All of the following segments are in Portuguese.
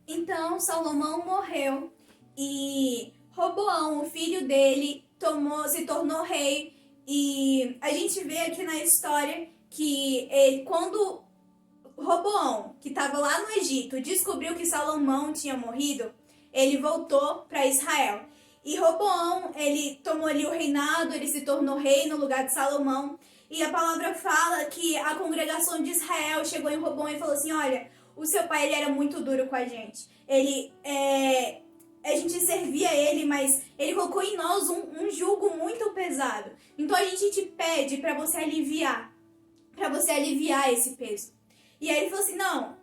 Então Salomão morreu e Roboão, o filho dele, se tornou rei. E a gente vê aqui na história que quando Roboão, que estava lá no Egito, descobriu que Salomão tinha morrido, ele voltou para Israel. E Roboão, ele tomou ali o reinado, ele se tornou rei no lugar de Salomão. E a palavra fala que a congregação de Israel chegou em Roboão e falou assim: olha, o seu pai ele era muito duro com a gente. A gente servia ele, mas ele colocou em nós um jugo muito pesado. Então a gente te pede para você aliviar esse peso. E aí ele falou assim: não,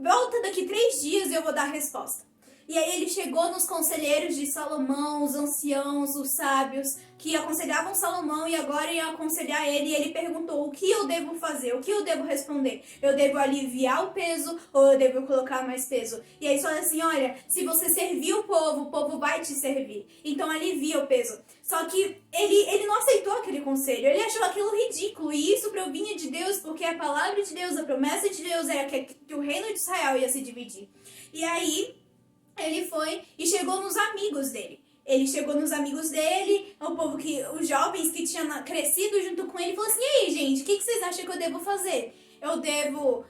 volta daqui 3 dias e eu vou dar a resposta. E aí ele chegou nos conselheiros de Salomão, os anciãos, os sábios, que aconselhavam Salomão e agora iam aconselhar ele. E ele perguntou: o que eu devo fazer? O que eu devo responder? Eu devo aliviar o peso ou eu devo colocar mais peso? E aí fala assim: olha, se você servir o povo vai te servir. Então alivia o peso. Só que ele não aceitou aquele conselho, ele achou aquilo ridículo. E isso provinha de Deus, porque a palavra de Deus, a promessa de Deus era que o reino de Israel ia se dividir. E aí ele foi e chegou nos amigos dele. Ele chegou nos amigos dele, os jovens que tinham crescido junto com ele, falou assim: e aí, gente, o que vocês acham que eu devo fazer? Eu devo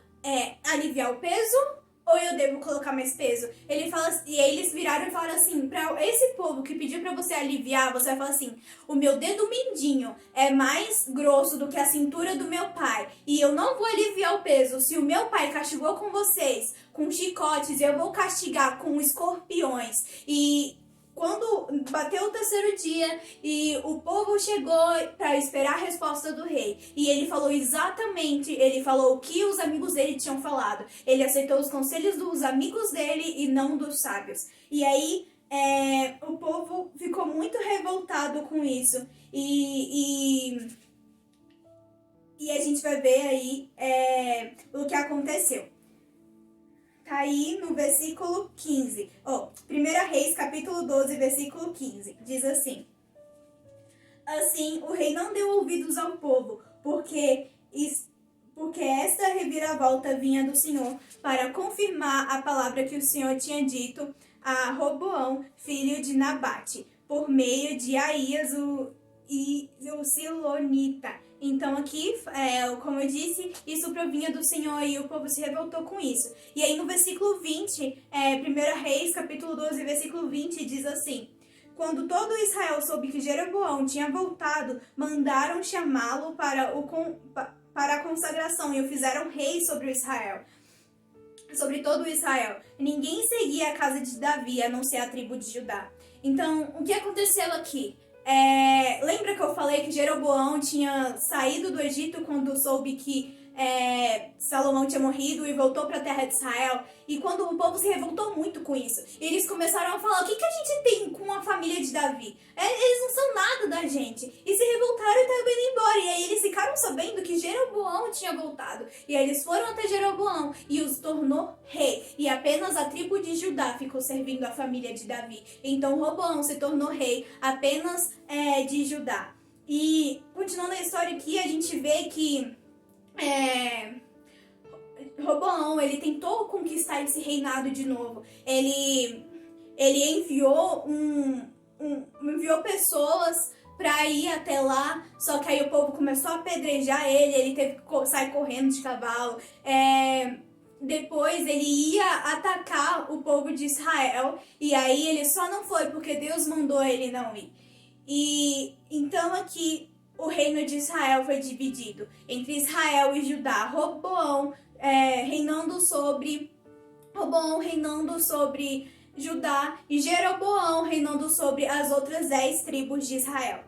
aliviar o peso ou eu devo colocar mais peso? Ele fala, e aí eles viraram e falaram assim: pra esse povo que pediu pra você aliviar, você vai falar assim: o meu dedo mindinho é mais grosso do que a cintura do meu pai, e eu não vou aliviar o peso. Se o meu pai castigou com vocês com chicotes, eu vou castigar com escorpiões. E quando bateu o 3º dia e o povo chegou para esperar a resposta do rei, e ele falou o que os amigos dele tinham falado. Ele aceitou os conselhos dos amigos dele e não dos sábios. E aí o povo ficou muito revoltado com isso. E a gente vai ver aí o que aconteceu. Tá aí no versículo 15. 1 Reis, capítulo 12, versículo 15. Diz assim: assim, o rei não deu ouvidos ao povo, porque esta reviravolta vinha do Senhor, para confirmar a palavra que o Senhor tinha dito a Roboão, filho de Nabate, por meio de Aías, o Silonita. Então aqui, como eu disse, isso provinha do Senhor e o povo se revoltou com isso. E aí no versículo 20, 1 Reis, capítulo 12, versículo 20, diz assim: quando todo Israel soube que Jeroboão tinha voltado, mandaram chamá-lo para a consagração e o fizeram rei sobre todo o Israel. Ninguém seguia a casa de Davi, a não ser a tribo de Judá. Então, o que aconteceu aqui? Lembra que eu falei que Jeroboão tinha saído do Egito quando soube que Salomão tinha morrido e voltou para a terra de Israel? E quando o povo se revoltou muito com isso, eles começaram a falar: o que a gente tem com a família de Davi? Eles não são nada da gente. E se revoltaram e estavam indo embora. E aí eles ficaram sabendo que Jeroboão tinha voltado. E aí eles foram até Jeroboão e os tornou rei. E apenas a tribo de Judá ficou servindo a família de Davi. Então Roboão se tornou rei apenas de Judá. E continuando a história aqui, a gente vê que Roboão, ele tentou conquistar esse reinado de novo. Ele enviou enviou pessoas para ir até lá, só que aí o povo começou a apedrejar ele teve que sair correndo de cavalo. Depois ele ia atacar o povo de Israel, e aí ele só não foi porque Deus mandou ele não ir. E então aqui o reino de Israel foi dividido entre Israel e Judá. Roboão reinando sobre Judá e Jeroboão reinando sobre as outras 10 tribos de Israel.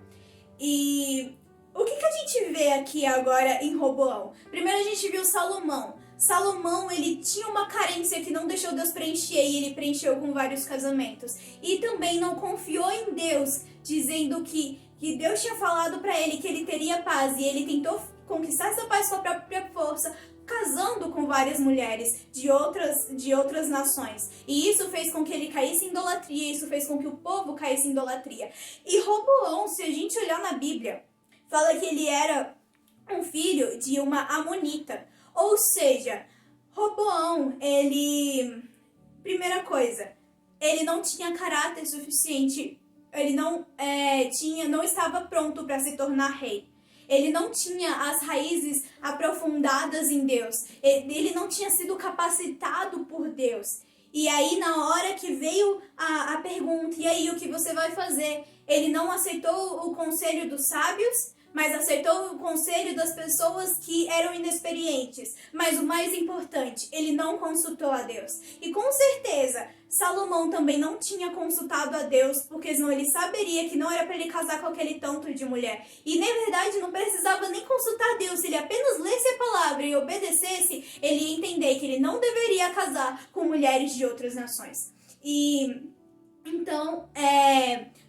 E o que a gente vê aqui agora em Roboão? Primeiro a gente viu Salomão. Salomão, ele tinha uma carência que não deixou Deus preencher, e ele preencheu com vários casamentos. E também não confiou em Deus, dizendo que Deus tinha falado para ele que ele teria paz, e ele tentou conquistar essa paz com a própria força, casando com várias mulheres de outras nações. E isso fez com que ele caísse em idolatria, isso fez com que o povo caísse em idolatria. E Roboão, se a gente olhar na Bíblia, fala que ele era um filho de uma amonita. Ou seja, Roboão, ele primeira coisa, ele não tinha caráter suficiente, ele não estava pronto para se tornar rei. Ele não tinha as raízes aprofundadas em Deus. Ele não tinha sido capacitado por Deus. E aí, na hora que veio a pergunta, e aí, o que você vai fazer? Ele não aceitou o conselho dos sábios, mas aceitou o conselho das pessoas que eram inexperientes. Mas o mais importante, ele não consultou a Deus. E com certeza, Salomão também não tinha consultado a Deus, porque senão ele saberia que não era para ele casar com aquele tanto de mulher. E na verdade não precisava nem consultar a Deus, se ele apenas lesse a palavra e obedecesse, ele ia entender que ele não deveria casar com mulheres de outras nações. E então,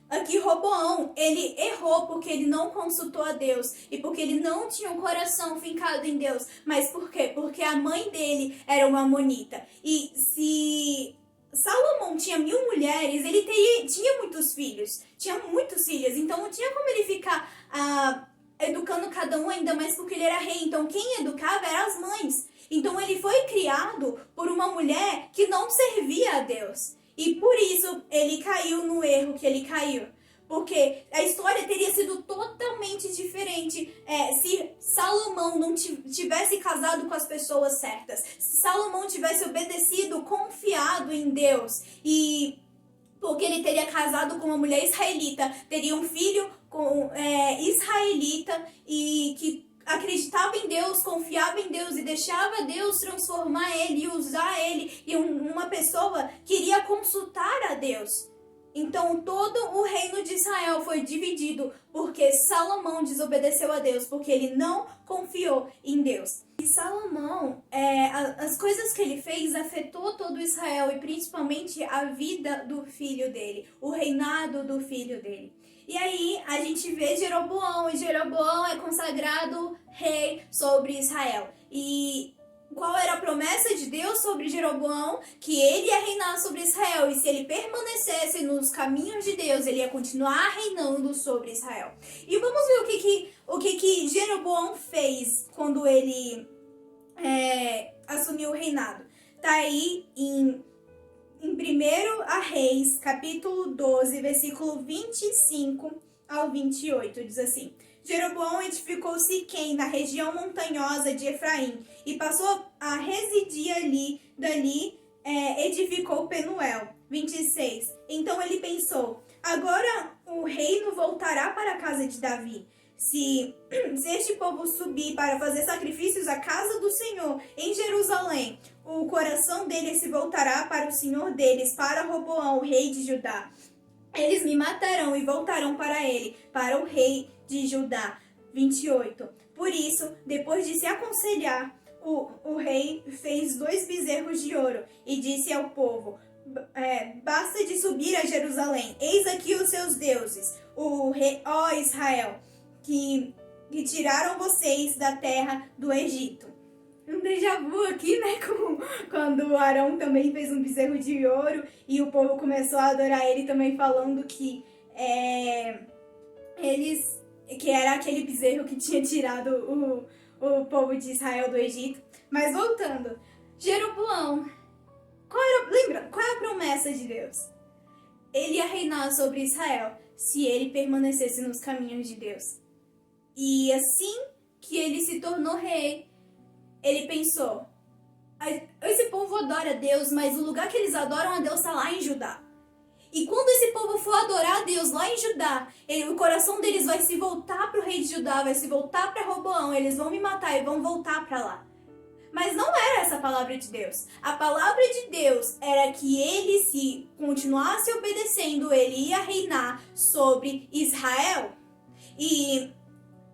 aqui Roboão, ele errou porque ele não consultou a Deus e porque ele não tinha um coração fincado em Deus. Mas por quê? Porque a mãe dele era uma amonita. E se Salomão tinha 1000 mulheres, ele tinha muitos filhos, então não tinha como ele ficar educando cada um, ainda mais porque ele era rei. Então quem educava eram as mães. Então ele foi criado por uma mulher que não servia a Deus. E por isso ele caiu no erro que ele caiu. Porque a história teria sido totalmente diferente se Salomão não tivesse casado com as pessoas certas. Se Salomão tivesse obedecido, confiado em Deus. E porque ele teria casado com uma mulher israelita, teria um filho israelita e que acreditava em Deus, confiava em Deus e deixava Deus transformar ele e usar ele. E uma pessoa queria consultar a Deus. Então todo o reino de Israel foi dividido porque Salomão desobedeceu a Deus, porque ele não confiou em Deus. E Salomão, as coisas que ele fez afetou todo Israel e principalmente a vida do filho dele, o reinado do filho dele. E aí a gente vê Jeroboão, e Jeroboão é consagrado rei sobre Israel. E qual era a promessa de Deus sobre Jeroboão? Que ele ia reinar sobre Israel. E se ele permanecesse nos caminhos de Deus, ele ia continuar reinando sobre Israel. E vamos ver o que Jeroboão fez quando ele assumiu o reinado. Tá aí em 1 Reis, capítulo 12, versículo 25 ao 28, diz assim: Jeroboão edificou Siquém, na região montanhosa de Efraim, e passou a residir ali. Dali edificou Penuel. 26. Então ele pensou: agora o reino voltará para a casa de Davi. Se este povo subir para fazer sacrifícios à casa do Senhor em Jerusalém, o coração deles se voltará para o Senhor deles, para Roboão, rei de Judá. Eles me matarão e voltarão para ele, para o rei de Judá. 28. Por isso, depois de se aconselhar, o rei fez 2 bezerros de ouro e disse ao povo: basta de subir a Jerusalém, eis aqui os seus deuses, o rei, ó Israel, que tiraram vocês da terra do Egito. Um déjà vu aqui, né, quando Arão também fez um bezerro de ouro e o povo começou a adorar ele também, falando que que era aquele bezerro que tinha tirado o povo de Israel do Egito. Mas voltando, Jeroboão, lembrando, qual é a promessa de Deus? Ele ia reinar sobre Israel se ele permanecesse nos caminhos de Deus. E assim que ele se tornou rei, ele pensou: esse povo adora a Deus, mas o lugar que eles adoram a Deus está lá em Judá. E quando esse povo for adorar a Deus lá em Judá, o coração deles vai se voltar para o rei de Judá, vai se voltar para Roboão, eles vão me matar e vão voltar para lá. Mas não era essa a palavra de Deus. A palavra de Deus era que ele, se continuasse obedecendo, ele ia reinar sobre Israel. E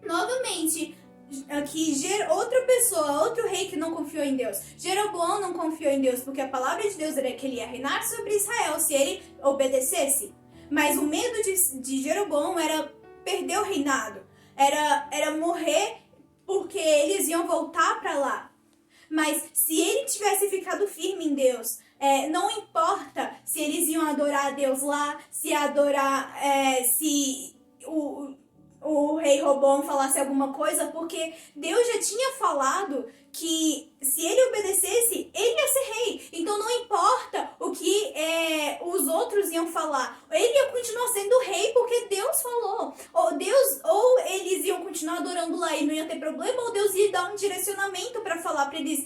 novamente, aqui outra pessoa, outro rei que não confiou em Deus. Jeroboão não confiou em Deus porque a palavra de Deus era que ele ia reinar sobre Israel se ele obedecesse. Mas o medo de Jeroboão era perder o reinado, era morrer porque eles iam voltar para lá. Mas se ele tivesse ficado firme em Deus, não importa se eles iam adorar a Deus lá, se o rei Roboão falasse alguma coisa, porque Deus já tinha falado que se ele obedecesse, ele ia ser rei. Então não importa o iam falar. Ele ia continuar sendo rei porque Deus falou. Ou eles iam continuar adorando lá e não ia ter problema, ou Deus ia dar um direcionamento para falar para eles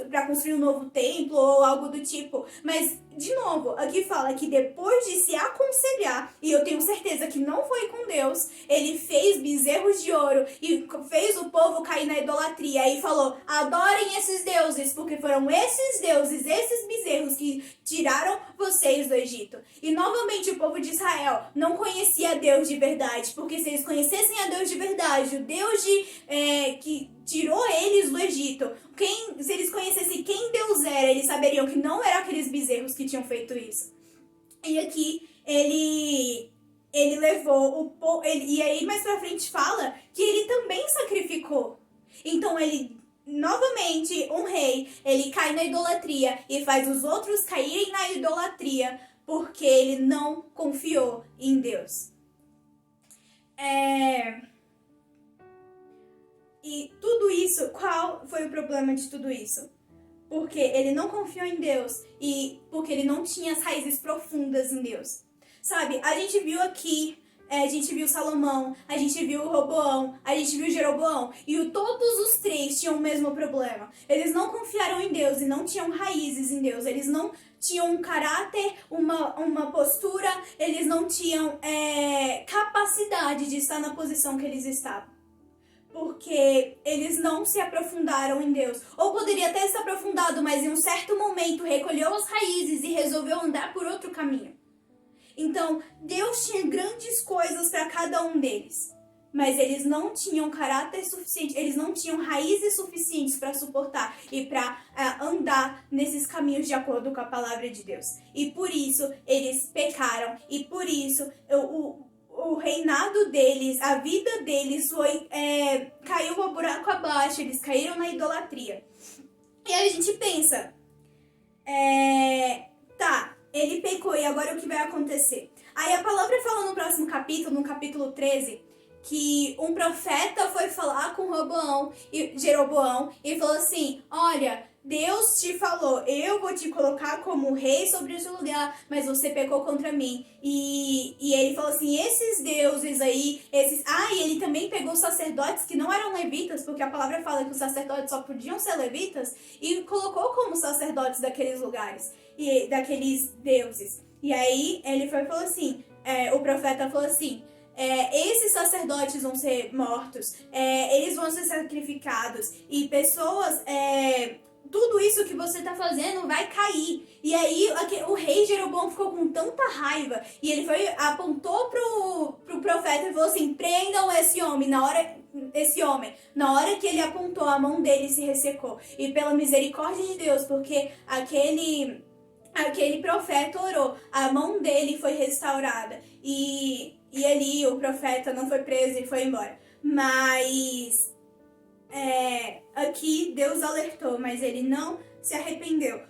para construir um novo templo ou algo do tipo. Mas, de novo, aqui fala que depois de se aconselhar, e eu tenho certeza que não foi com Deus, ele fez bezerros de ouro e fez o povo cair na idolatria e falou: adorem esses deuses, porque foram esses deuses, esses bezerros que tiraram vocês do Egito. E novamente o povo de Israel não conhecia Deus de verdade, porque se eles conhecessem a Deus de verdade, o Deus que tirou eles do Egito, se eles conhecessem quem Deus era, eles saberiam que não eram aqueles bezerros que tinham feito isso. E aqui ele levou o povo, e aí mais pra frente fala que ele também sacrificou. Então ele, novamente, um rei, ele cai na idolatria e faz os outros caírem na idolatria porque ele não confiou em Deus. E tudo isso, qual foi o problema de tudo isso? Porque ele não confiou em Deus e porque ele não tinha as raízes profundas em Deus. Sabe, a gente viu aqui, a gente viu Salomão, a gente viu Roboão, a gente viu Jeroboão, e todos os três tinham o mesmo problema. Eles não confiaram em Deus e não tinham raízes em Deus, eles não tinham um caráter, uma postura, eles não tinham capacidade de estar na posição que eles estavam. Porque eles não se aprofundaram em Deus. Ou poderia ter se aprofundado, mas em um certo momento recolheu as raízes e resolveu andar por outro caminho. Então, Deus tinha grandes coisas para cada um deles. Mas eles não tinham caráter suficiente, eles não tinham raízes suficientes para suportar e para andar nesses caminhos de acordo com a palavra de Deus. E por isso eles pecaram, e por isso o reinado deles, a vida deles caiu a buraco abaixo, eles caíram na idolatria. E aí a gente pensa, ele pecou e agora o que vai acontecer? Aí a palavra fala no próximo capítulo, no capítulo 13, que um profeta foi falar com Jeroboão e falou assim: olha, Deus te falou, eu vou te colocar como rei sobre esse lugar, mas você pecou contra mim. E ele falou assim, esses deuses aí, e ele também pegou os sacerdotes que não eram levitas, porque a palavra fala que os sacerdotes só podiam ser levitas, e colocou como sacerdotes daqueles lugares, e daqueles deuses. E aí ele falou assim, o profeta falou assim, esses sacerdotes vão ser mortos, eles vão ser sacrificados, e pessoas... tudo isso que você tá fazendo vai cair. E aí o rei Jeroboão ficou com tanta raiva, e ele apontou pro profeta e falou assim, prendam esse homem. Na hora que ele apontou, a mão dele se ressecou. E pela misericórdia de Deus, porque aquele profeta orou, a mão dele foi restaurada. E ali o profeta não foi preso e foi embora. Mas... aqui Deus alertou, mas ele não se arrependeu.